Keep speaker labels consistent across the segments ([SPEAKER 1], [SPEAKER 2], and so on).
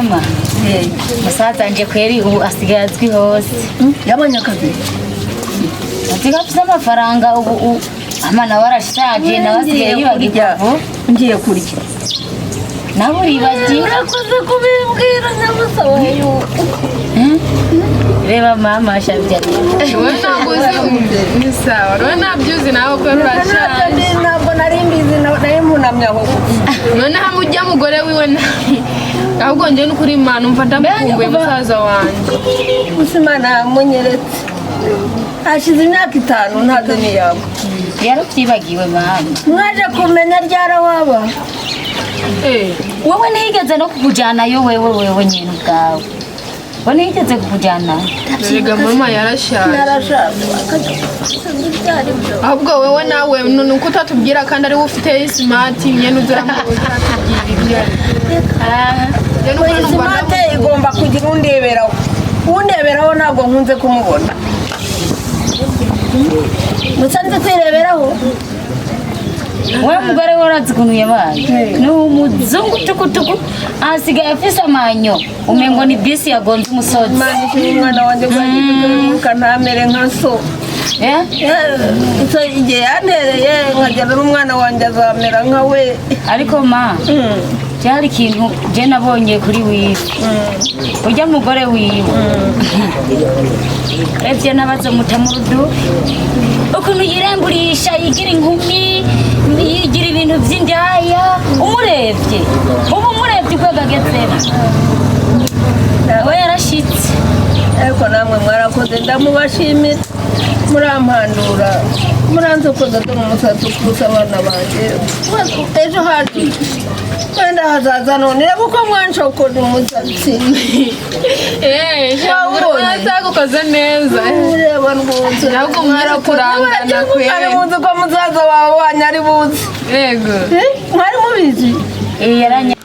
[SPEAKER 1] mama musaza nje kweri ubu asigaye azwi hose
[SPEAKER 2] yabonye akazi
[SPEAKER 1] ati gafite amafaranga ubu amana warashaje nawe asigaye yibagirwa
[SPEAKER 2] ngiye kurya
[SPEAKER 1] nawe uribagiye
[SPEAKER 2] urakoze kubimbwira nyamusaba
[SPEAKER 1] reba mama ashabye
[SPEAKER 3] wowe ntabwo uzi ni sawa wowe ntabyuzi nawe ko urashaje
[SPEAKER 2] ntabwo nari mbizi nari munamye aho
[SPEAKER 3] noneho amujya mugore wiwe ahubwo njye n'ukuri Imana umva ndamukumbuye musaza wanjye
[SPEAKER 2] gusa Imana yamunyeretse hashize imyaka 5 ntazo niyabo
[SPEAKER 1] yarabyibagiwe mama
[SPEAKER 2] mwaje kumenya ryara waba
[SPEAKER 1] wowe nigeze no kukujyanayo wewe nyine ubwawe wowe nigeze kukujyana
[SPEAKER 3] erega mama yarashaje ahubwo wowe nawe nuko utatubwira kandi ari wowe ufite smart nyene uzaramubwira ibyo
[SPEAKER 2] smart igomba kugira undeberaho ntabwo nkunze kumubona musanze kwireberaho
[SPEAKER 1] wa mugore warazi kuntu yabaye ni umuzungu tukutuku asigaye afise amanyo umengo ni bisi yagonze umusozi
[SPEAKER 2] umwana wanjye Uguhemuka ntamere nka so igihe yantereye nkagera n'umwana wanjye azamera nka we
[SPEAKER 1] ariko ma cyari ikintu je nabonye kuri wiwe urya mugore wiwe evye nabazo mutamurudu ukuntu yiramburisha yigira inkumi yigira ibintu vy'indaya umurebye ubu umurebye uko gagetsera we yarashitse
[SPEAKER 2] ariko namwe mwarakoze ndamubashimira murampandura muranze koza do umusatsi ukurusa abana banjye ejo haje wenda hazaza none reba uko mwanshokoje umusatsi
[SPEAKER 3] urasagukoze neza
[SPEAKER 2] ureba rwose
[SPEAKER 3] ntabwo mwarakurangana kwe
[SPEAKER 2] ari muzi ko musaza wawe wanyu ari buzi
[SPEAKER 3] yego
[SPEAKER 2] mwari mubizi
[SPEAKER 1] yaranya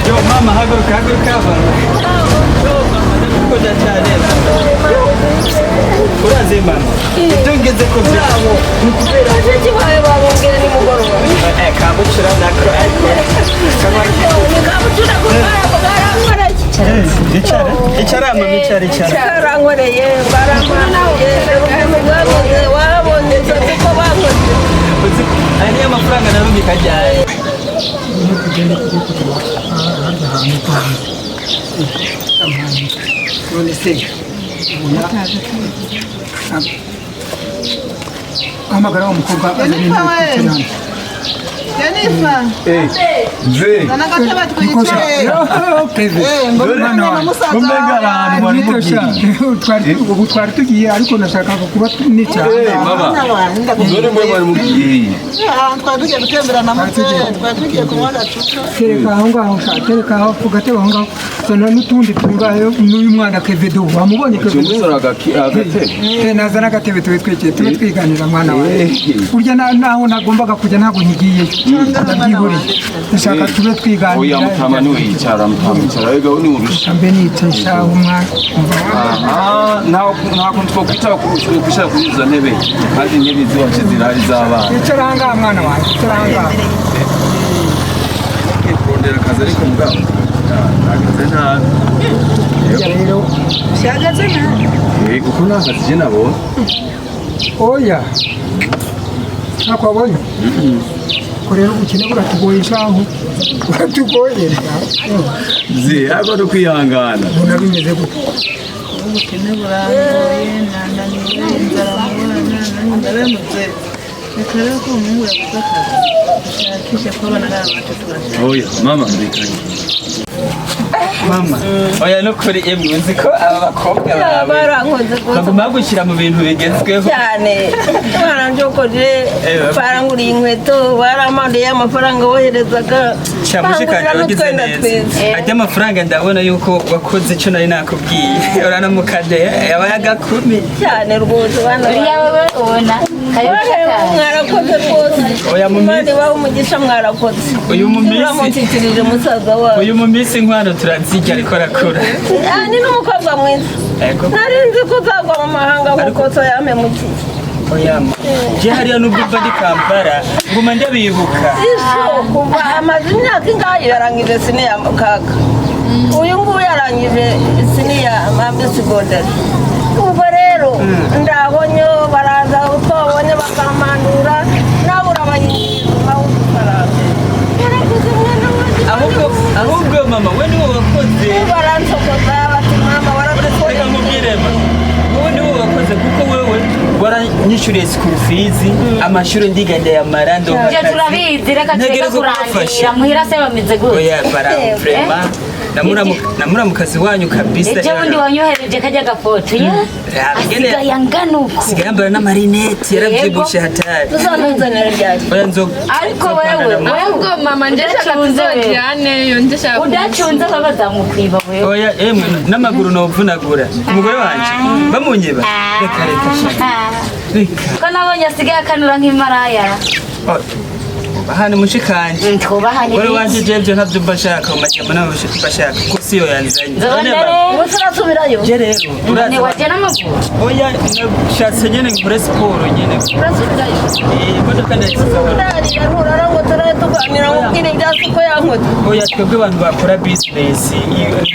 [SPEAKER 4] Yo mama haguruka uraze mama ibyo ngeze ko
[SPEAKER 2] bravo nikubera aje bawe babongera ni mugoroba
[SPEAKER 4] kabucura nako
[SPEAKER 2] kabucura ko barangora
[SPEAKER 4] icara mama icara
[SPEAKER 2] barangoreye baramanaye wabonye ko bakoze
[SPEAKER 4] ari amafaranga narumye kajyaye none se amagara umukobwa
[SPEAKER 5] Jennifer.
[SPEAKER 4] Zee.
[SPEAKER 5] Nanakateba twicaye.
[SPEAKER 6] twari tugiye ariko nashakaga kuba nica
[SPEAKER 4] Dore mwe bari mugiye.
[SPEAKER 5] Twari tugiye gutembera na mutse, twari tugiye kunywa gacupa.
[SPEAKER 6] tereka aho ngaho tereka aho kugateba aho ngaho sana n'utundi tungayo n'uyu mwana Kevedo wamubonye
[SPEAKER 4] Cyumusora agate.
[SPEAKER 6] nazana agatebe twitwekeye twiganira mwana wawe urya naho nagombaga kujya ntabwo nyigiye ndabyiburiye ndashaka tube twiganira
[SPEAKER 4] oya mutama niwe yicara mutama rega ni urusha
[SPEAKER 6] mbe nicisha umwana
[SPEAKER 4] ntabwo twakwicara kwicara kuri izo ntebe kandi intebe zose zirahari z'abana
[SPEAKER 6] icaranga mwana wanjye icaranga
[SPEAKER 4] kurondera akazi ariko mugabo nagaze nabi
[SPEAKER 6] rero
[SPEAKER 2] shagaze nabi
[SPEAKER 4] kuko nta kazi je nabonye
[SPEAKER 6] oya nako wabonye korera ubukene buratugoye shaho buratugoye
[SPEAKER 4] zi agora kwihangana
[SPEAKER 6] ubona bimeze gute
[SPEAKER 5] Ubukene burangoye nananiwe inzara mubana nanjye ndabemutse reka rero ko umuhungu yakuze akazi
[SPEAKER 2] nakije kubona n'amategeko.
[SPEAKER 4] Oya mama mbikanye. Mama oya no kuri emwe nzi ko aba bakobwa bawe
[SPEAKER 2] barankoze
[SPEAKER 4] bagomba gushyira mu bintu bigezweho
[SPEAKER 2] cyane baranjokoje baranguriye inkweto baramandiye amafaranga woherezaga
[SPEAKER 4] cyamushikanje wagize neza ajya amafaranga ndabona yuko wakoze icyo nari nakubwiye uranamukade yaba yagakumi
[SPEAKER 2] cyane rwose bana
[SPEAKER 1] yawe ubona
[SPEAKER 2] mwarakoze rwose
[SPEAKER 4] oya mu minsi
[SPEAKER 2] baho umugisha mwarakoze
[SPEAKER 4] uyu mu minsi
[SPEAKER 2] muramutikirije musaza wawe
[SPEAKER 4] uyu mu minsi inkwano turazirya ariko arakura
[SPEAKER 2] ni n'umukobwa mwiza nari nzi ko uzagwa mu mahanga kuko so yamemukiye
[SPEAKER 4] oyama je hariya nubwo mva ndi Kampala nguma ndabibuka
[SPEAKER 2] kuva amaze imyaka ingahe yarangije sine ya Mukaga uyu nguyu yarangije sine ya Mabbe Secondary ubwo rero ndabonye baraza utwabonye bakamanura nawe urabayinjiriza
[SPEAKER 4] ahubwo mama we niwo wakoze
[SPEAKER 2] baransokoza bati mama warakoze
[SPEAKER 4] reka mubwirema wowe niwo wakoze kuko wewe waranyishyuriye school fees amashuri ndigende ya marando
[SPEAKER 1] je turabizi reka tureka kurangira muhira se bameze gute
[SPEAKER 4] oya barafrema namura mukazi wanyu kabisa
[SPEAKER 1] ejo bundi wanyohereje kajya gafoto ye asigaye angana uko
[SPEAKER 4] asigaye yambara n'amarinete yarabyibushe hatari
[SPEAKER 2] uzanuzanira ryari
[SPEAKER 4] oya nzo
[SPEAKER 1] ariko wewe
[SPEAKER 3] ahubwo mama ndashaka tuzojyane yo ndashaka
[SPEAKER 1] udacunze babazamukwiba wewe
[SPEAKER 4] oya emwe n'amaguru novunagura umugore wanje bamunyeba reka
[SPEAKER 1] ko nabonye asigaye akanura nk'imaraya
[SPEAKER 4] bahane mushikanje
[SPEAKER 1] twubahane
[SPEAKER 4] wari wanje jeje ntabyo mbashaka umajyama nawe bashaka ko siyo yanzanye
[SPEAKER 2] usubirayo
[SPEAKER 4] je rero
[SPEAKER 1] ni waje n'amaguru
[SPEAKER 4] oya nashatse nyene nkore siporo nyene
[SPEAKER 2] urasubirayo
[SPEAKER 4] imodoka ndayisize
[SPEAKER 2] ndariya nturara ngo turatuganira mubwire ibyasuko yankoze
[SPEAKER 4] oya twebwe abantu bakora business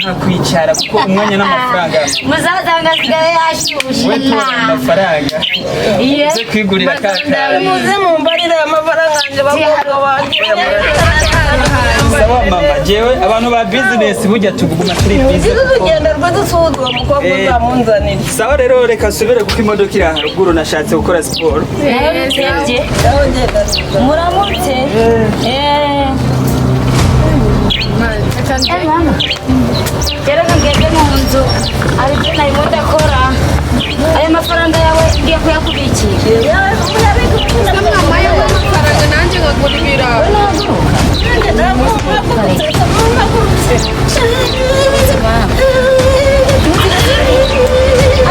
[SPEAKER 4] nta kwicara kuko umwanya n'amafaranga
[SPEAKER 1] muzazanga asigaye yashushe
[SPEAKER 4] we tubona amafaranga ze kwigurira kakara
[SPEAKER 2] muze mumbarire amafaranga anje
[SPEAKER 4] sawa mama jewe abantu ba business burya tuguma turi busy
[SPEAKER 2] urugendo rw'udusudwa mukobwa uzamunzanira
[SPEAKER 4] sawa rero reka subire kuko imodoka iri haruguru nashatse gukora siporo
[SPEAKER 1] muramutse mama rero ngeze mu nzu aribyo narimo ndakora ayo mafaranga yawe ngiye kuyakubikira
[SPEAKER 3] mama yo amafaranga nanjye ngagura ibirayi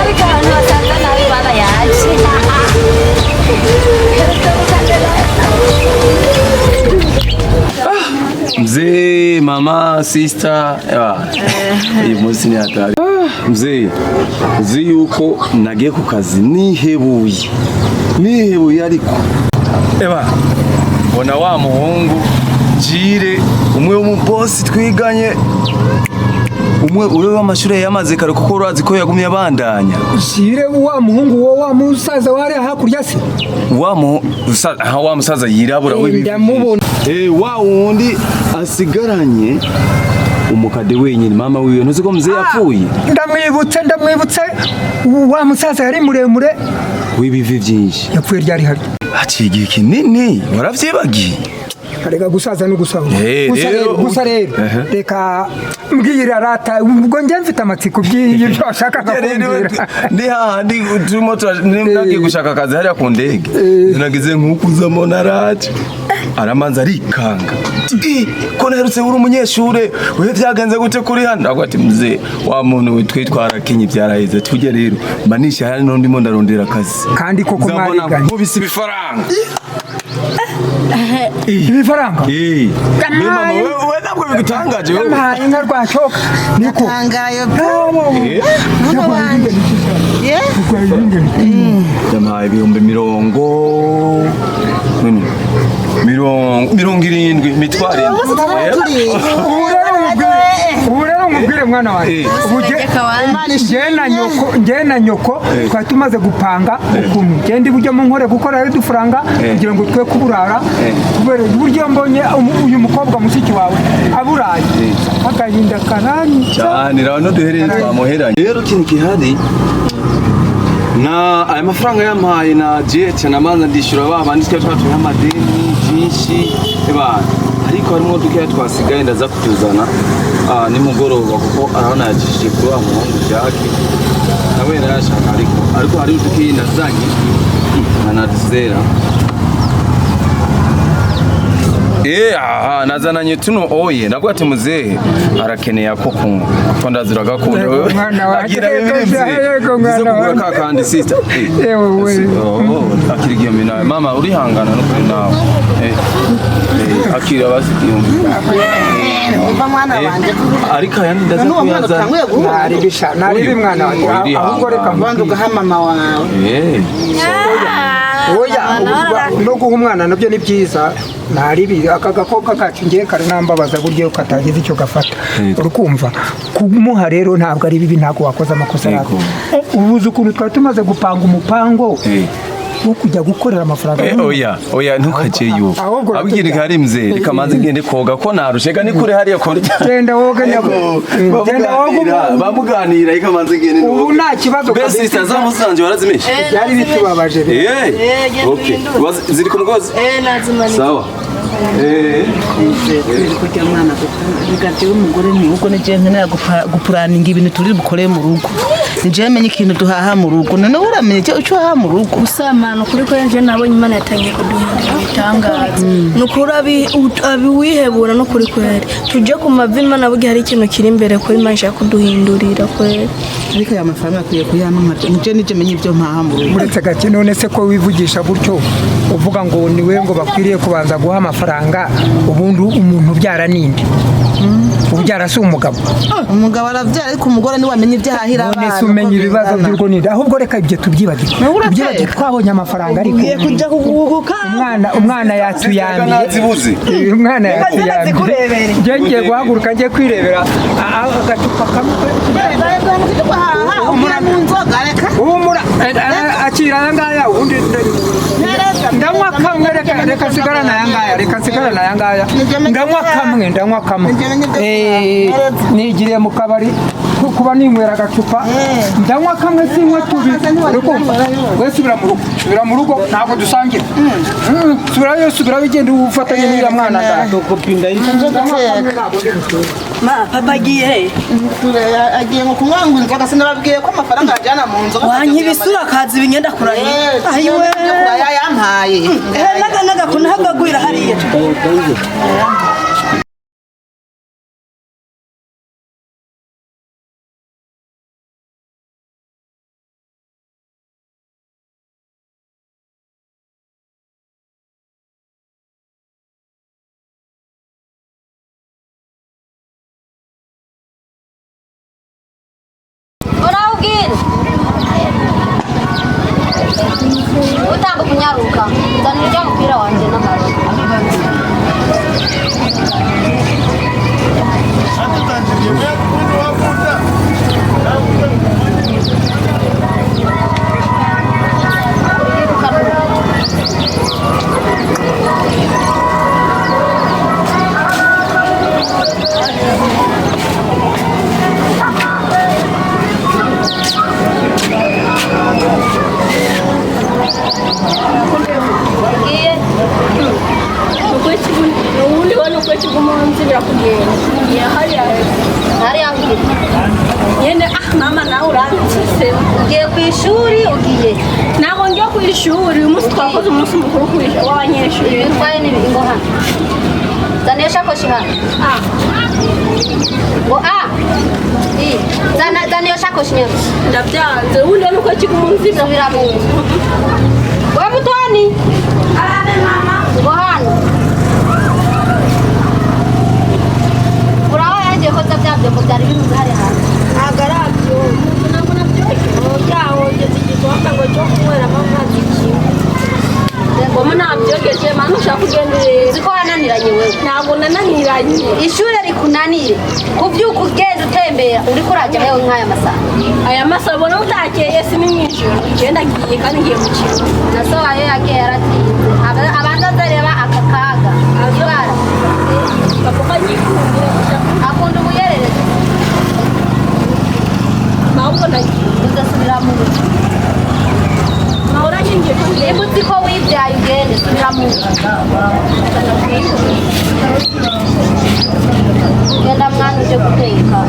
[SPEAKER 1] ariko ahantu hasanga nabi barayaje
[SPEAKER 7] Mzee, mama, sister, uyu munsi ni hatari. Mzee, uzi yuko nagiye ku kazi nihebuye ariko mbona wa muhungu Jire umwe wo mu boss twiganye umwe uri w'amashuri yamaze kare kuko urazi ko yagumye abandanya.
[SPEAKER 6] Jire wa muhungu wa musaza wari hakurya se
[SPEAKER 7] wa musaza yirabura we
[SPEAKER 6] ndamubona
[SPEAKER 7] wa wundi asigaranye umukade wenyine mama wiwe ntuzi ko mzee yapfuye.
[SPEAKER 6] Ndamwibutse wa musaza yari muremure
[SPEAKER 7] w'ibivi byinshi
[SPEAKER 6] yapfuye ryari hari
[SPEAKER 7] haciye igihe kinini waravyibagiye.
[SPEAKER 6] Karega gusaza no gusahura gusa rero reka mbwira rata ubwo nge mfite amatsiko by'ibyo ashaka kumbwira
[SPEAKER 7] ndi hahandi turimo nagiye gushaka akazi hariya ku ndege nagize nk'ukuzamo naraje aramanza arikanga ko naherutse uri umunyeshure wewe byagenze gute kuri hano agwa ati mzee wa muntu witwitwara kinyi byaraheze tujye rero manisha hari no ndimo ndarondera akazi
[SPEAKER 6] kandi koko mariganye
[SPEAKER 7] nkubise ibifaranga
[SPEAKER 6] ibifaranga
[SPEAKER 7] mama wewe ntabwo bigutangaje wewe
[SPEAKER 6] amaye nka rwashoka niko
[SPEAKER 5] tangayo
[SPEAKER 7] jamaye ibihumbi mirongo irindwi mitware
[SPEAKER 6] ubu rero mubwire mwana wanjye njye na nyoko twari tumaze gupanga ukuntu ngende iburyo mu nkore gukora rero dufaranga kugira ngo twe kuburara kubera uburyo mbonye uyu mukobwa mushiki wawe aburaye agahinda karanyica
[SPEAKER 7] cyane rero no duhereye twamuheranye rero kintu kihari na aya mafaranga yampaye na jet namanza ndishura babandi twatuye amadeni byinshi bana ariko harimo dukeya twasigaye ndaza kutuzana nimugoroba kuko arabona yagishije kuri wa muhungu Jackie nawe narashaka ariko hari udukeya nazanye nanazera nazananye tuno oye nabwo ati muzehe arakeneye ako kunywa ko ndazira gakunda agira ibintu kakandi sister akirigiye mina mama urihangana no kuri nawe akira basikiyumva
[SPEAKER 5] umva mwana wanje
[SPEAKER 7] ariko yani ndaza kuyaza
[SPEAKER 6] nari mwana wanje ahubwo reka
[SPEAKER 5] mbanza ugaha mama wawe
[SPEAKER 6] oya no guha umwana nabyo ni byiza naribi aka gakobwa kacu ngiye kare nambabaza buryo katagize icyo gafata urukumva kumuha rero ntabwo ari bibi ntabwo wakoze amakosa yako ubuze ukuntu twari tumaze gupanga umupango wo kujya gukorera amafaranga
[SPEAKER 7] oya ntukajeyo abigire kari mzee reka manze ngende koga ko narusheka ni kure hariya ko
[SPEAKER 6] genda woga nyabo genda woga
[SPEAKER 7] bamuganira reka manze ngende
[SPEAKER 6] ubu nta kibazo
[SPEAKER 7] kabisa sister zamuzanje warazimeshe
[SPEAKER 6] byari bitubabaje
[SPEAKER 7] okay ziri ku mugozi
[SPEAKER 5] lazima
[SPEAKER 7] sawa
[SPEAKER 5] kujya mwana bigati umugore ni uko nije nkenera gupuraninga ibintu turi bukore mu rugo nije menye ikintu duhaha mu rugo none uramenye cyo haha mu rugo
[SPEAKER 8] usamana kuri ko nje nabonye Imana yatangiye kuduhindura itangaza nukuri abiwihebura no kuri kwere tuje ku mavi Imana bugi hari ikintu kiri imbere kuri Imana ya kuduhindurira kwere
[SPEAKER 5] ariko ya mafaranga akwiye kuyamama nije menye ibyo mpaha mu rugo
[SPEAKER 6] uretse gake none se ko wivugisha gutyo uvuga ngo niwe ngo bakwiriye kubanza guha amafaranga ubundi umuntu ubyara ninde ubyara si umugabo
[SPEAKER 5] arabyara ariko umugore ni wamenye ibyahahira abana
[SPEAKER 6] none se umenya ibibazo by'urwo ninde ahubwo reka ibyo tubyibagire twabonye amafaranga ariko
[SPEAKER 5] kujya kuguguka
[SPEAKER 6] umwana yatuyambiye umwana yatuyambiye ngiye guhaguruka ngiye kwirebera agacupa kamwe umura akira aya ngaya ubundi ndanywa kamwe reka sigarana aya ngaya ndanywa kamwe nigiriye mu kabari kuba ninywera agacupa ndanywa kamwe sinywe tubiri urukumva we subira mu rugo ntabwo dusangira subirayo igenda ufatanye n'uriya mwana
[SPEAKER 8] papa agiye
[SPEAKER 5] agiye ngo kumwanguza inzoga sinababwiye ko amafaranga ajyana mu nzoga
[SPEAKER 8] wanyibisura akazi ibinyenda kurahiye ayiwe
[SPEAKER 5] yampaye
[SPEAKER 8] n'agakuna hagagwira hariya
[SPEAKER 1] utanga kunyaruka nzanira ujya mupira wanjye n'amaboko
[SPEAKER 8] mama nawe uranditse
[SPEAKER 1] ugiye ku ishuri ugiye
[SPEAKER 8] ntabwo njya ku ishuri uyu munsi twakoze umunsi mukuru w'abanyeshuri
[SPEAKER 1] bitwaye n'ibingo hano zana iyo shakoshi hano ngo zana iyo shakoshi nyine
[SPEAKER 8] ndabyanze ubundi ni uko kiga umunsi
[SPEAKER 1] subiramo we mutoni arabe mama ngo hano uraho yagiye koza byabyo ko byari biruze hari hantu
[SPEAKER 8] ntabwo ari abyo ntabwo nabyo byaho ngeze igikombe ngo cyo kunyweramo amazi ngo munabyogeje mama ushaka kugenderera
[SPEAKER 1] uzi ko wananiranye wewe
[SPEAKER 8] ntabwo nananiranye
[SPEAKER 1] ishuri rikunanire kubyuka ugenda utembera uri kurajya yewe nk'aya masaha
[SPEAKER 8] aya masaha ubona utakeye si n'imwijoro igenda ngiye kandi ngiye mu kigo
[SPEAKER 1] na so ayo yagiye yaratinze abanza azareba aka kaga ibara
[SPEAKER 8] papa nyikundira
[SPEAKER 1] akunda ubuyererezi
[SPEAKER 8] ahubwo nagiye
[SPEAKER 1] udasubira mu rugo byo guteka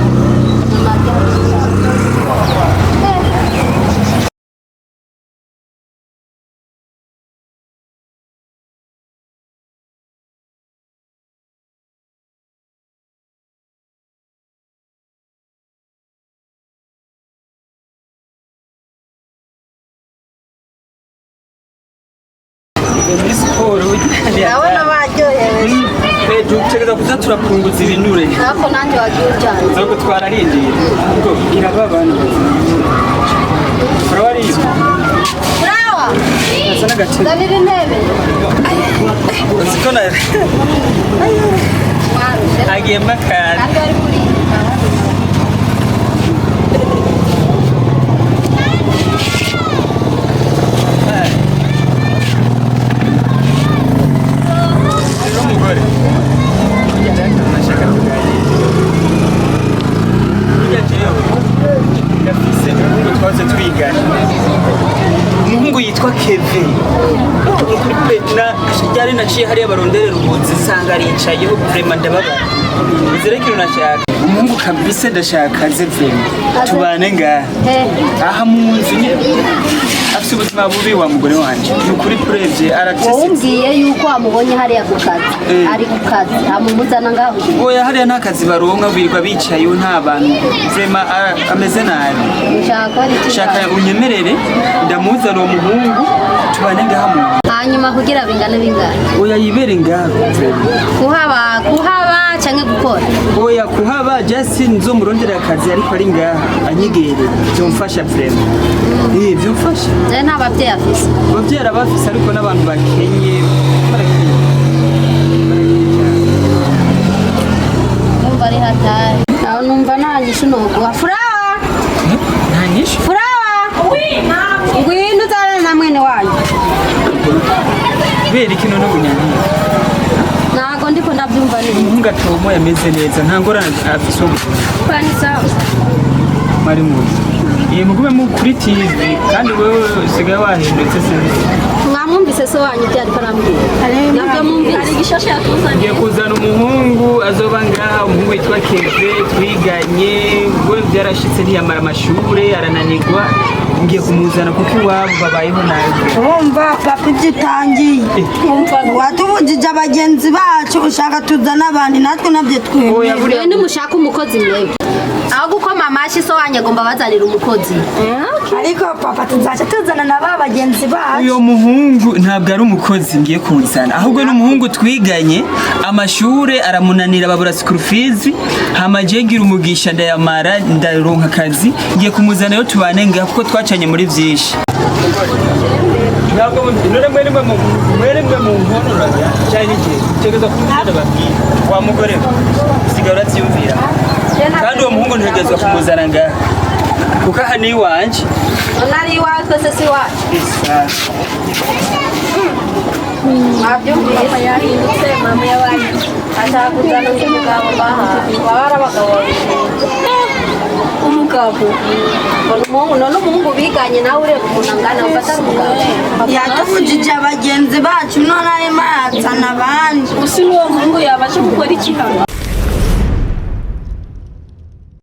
[SPEAKER 4] muri siporo
[SPEAKER 1] ndabona baryohewe
[SPEAKER 4] dutegereza kuza turapunguza ibinure
[SPEAKER 1] ariko nanjye wagiye ujyana
[SPEAKER 4] zo gutwara arindiye ngo iraba abantu furawa ariyo
[SPEAKER 1] furawa
[SPEAKER 4] asa n'agaciro
[SPEAKER 1] zanira intebe
[SPEAKER 4] siko na agiyemo akandi
[SPEAKER 1] kandi wari kuri
[SPEAKER 4] umugore nashaka kuganira burya jewe gafise umuhungu twaze twigana umuhungu yitwa Keve kuri petna ryari naciye hariya baronderera ubuzi nsanga aricayeho vraiment ndababara izere kintu nashaka umuhungu kabisa ndashaka ze vraiment tubane ngaha aha mu nzu afite ubuzima bubi wa mugore wanje ni ukuri prevye aratese
[SPEAKER 1] umbwiye yuko amubonye hariya ku kazi ari ku kazi amumuzana ngaho
[SPEAKER 4] oya hariya nta kazi baronka birirwa bicayeho nta bantu vraiment ameze nabi shaka unyemerere ndamuzana uwo muhungu tubane ngaha mu
[SPEAKER 1] hanyuma kugira bingana
[SPEAKER 4] oya yibere ngaha
[SPEAKER 1] kuhaba canke gukora
[SPEAKER 4] oya kuhaba jasi nzomurondera akazi ariko ari ngaha anyigere byomfasha vraiment byomfasha
[SPEAKER 1] nta babyeyi afise
[SPEAKER 4] ababyeyi arabafise ariko n'abantu bakenye
[SPEAKER 1] numva ari hatari aho numva nanyishe noguha furawa
[SPEAKER 4] nanyishe
[SPEAKER 1] furawa ngwino uzane na mwene wanyu
[SPEAKER 4] kubera iki none bunyanyiye
[SPEAKER 1] ntago ndiko ndabyumva neza
[SPEAKER 4] umuhungu atomo yameze neza nta ngorane afise uwo
[SPEAKER 1] kwani sawa
[SPEAKER 4] mari mu mugume mu kuri TV kandi wewe usigaye wahindutse sinzi
[SPEAKER 1] mwamwumvise so wanyu ibyo ariko arambwira nabyo mwumvise ari gishasha yakuzanye
[SPEAKER 4] ngiye kuzana umuhungu azoba ngaha umuhungu witwa Keve twiganye we byarashitse ntiyamara amashure arananirwa ngiye kumuzana kuko iwabo babayeho nabi
[SPEAKER 8] urumva papa ibyo utangiye watubujije abagenzi bacu ushaka tuzana abandi natwe nabyo twemeye
[SPEAKER 1] nimushaka umukozi mwebwe aho gukoma amashyi so wanyu agomba bazanira umukozi
[SPEAKER 8] ariko papa tuzaca tuzana na ba bagenzi bacu
[SPEAKER 4] uyo muhungu ntabwo ari umukozi ngiye kuzana ahubwo ni umuhungu twiganye amashure aramunanira babura school fees hama je ngira umugisha ndayamara ndaronka akazi ngiye kumuzana yo tubane ngaho kuko twacanye muri byinshi ntabwo none mweremwe mu nkonora cyane igihe tegeza kumuzana babwira wa mugore sigara cyumvira kandi uwo muhungu ntegezwa kumuzana ngaha kuko aha ni iwanje
[SPEAKER 1] nari iwawe twese si iwacu mwabyumvise yahindutse mama yabaye ashaka kuzana undi mugabo bahawe baba ari abagabo babiri umugabo none umuhungu biganye nawe ureba ukuntu angana ufata ari umugabo
[SPEAKER 8] yatuvugije abagenzi bacu none arimo yazana abandi
[SPEAKER 1] usi n'uwo muhungu yabasha gukora iki hano